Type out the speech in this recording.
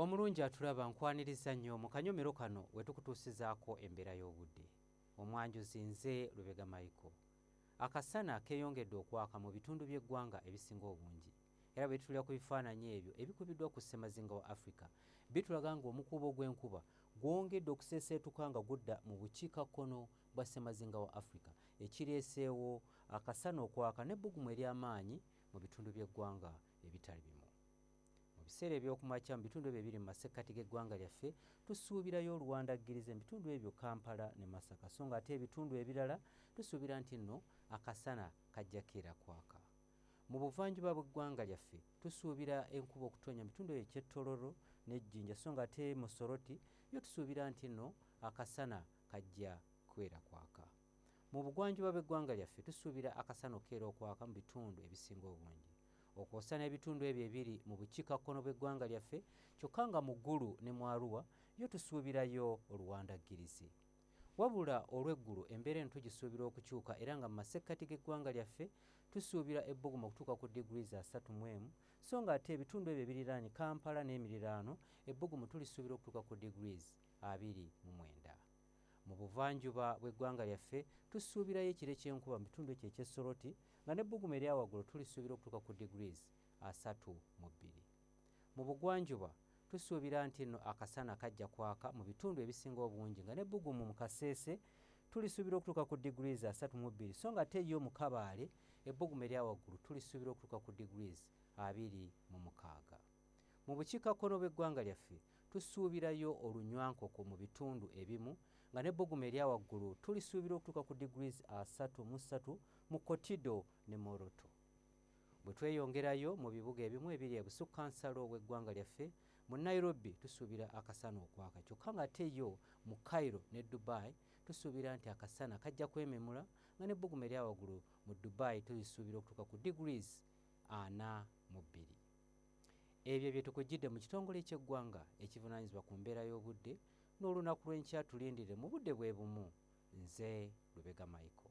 Omulungi atulaba nkwaniriza nnyo mu kanyomero kano we tukutuusizaako embeera y'obudde. Omwanjuzi nze Lubega Michael. Akasana keeyongedde okwaka mu bitundu by'eggwanga ebisinga obungi. Era bwe tutulira ku bifaananyi ebyo ebikubiddwa ku ssemazinga wa Africa, bitulaga ng'omukuubo gw'enkuba gwongedde okuseeseetuka nga gudda mu bukiikakkono bwa ssemazinga wa Africa, ekireeseewo akasana okwaka n'ebbugumu ery'amaanyi mu bitundu by'eggwanga ebitali bimu. Mu biseera eby'okumakya mu bitundu ebyo ebiri mu masekkati g'eggwanga lyaffe tusuubirayo oluwandaggiriza mu bitundu ebyo Kampala ne Masaka, so nga ate ebitundu ebirala tusuubira nti nno akasana kajja keera kwaka. Mu buvanjuba bw'eggwanga lyaffe tusuubira enkuba okutonya mu bitundu ebyo eky'Ettololo n'Ejjinja, so nga ate mu Soroti yo tusuubira nti nno akasana kajja kwera kwaka. Mu bugwanjuba bw'eggwanga lyaffe tusuubira akasana okeera okwaka mu bitundu ebisinga obungi, okwosa n'ebitundu ebyo ebiri mu bukiikakkono bw'eggwanga lyaffe, kyokka nga mu Ggulu ne mu Arua yo tusuubirayo oluwandaggirizi. Wabula olw'eggulu embeera eno tugisuubira okukyuka era nga mu masekkati g'eggwanga lyaffe tusuubira ebbugumu okutuuka ku degrees 31, so nga ate ebitundu ebyo ebiriraanye Kampala n'emiriraano ebbugumu tulisuubira okutuuka ku degrees 29. Mu buvanjuba bw'eggwanga lyaffe tusuubirayo ekire ky'enkuba mu bitundu ekyo eky'Essoroti nga n'ebbugumu erya waggulu tulisuubira okutuuka ku degrees 32. Mu bugwanjuba tusuubira nti nno akasana kajja kwaka mu bitundu ebisinga obungi nga n'ebbugumu mu Kaseese tulisuubira okutuuka ku degrees 32, so nga ate yo mu Kabaale ebbugumu erya waggulu tulisuubira okutuuka ku degrees 26. Mu bukiikakkono bw'eggwanga lyaffe tusuubirayo olunywankoko mu bitundu ebimu nga n'ebbugumu erya waggulu tulisuubira okutuuka ku degrees 33 mu Kotido ne Moroto. Bwe tweyongerayo mu bibuga ebimu ebiri ebusukkansalo bw'eggwanga lyaffe, mu Nairobi tusuubira akasana okwaka, kyokka nga ate yo mu Cairo ne Dubai tusuubira nti akasana kajja kwememula nga n'ebbugumu erya waggulu mu Dubai tulisuubira okutuuka ku degrees 42. Ebyo bye tukujjidde mu kitongole ky'eggwanga ekivunaanyizibwa ku mbeera y'obudde n'olunaku lw'enkya tulindire mu budde bwe bumu. Nze Lubega Michael.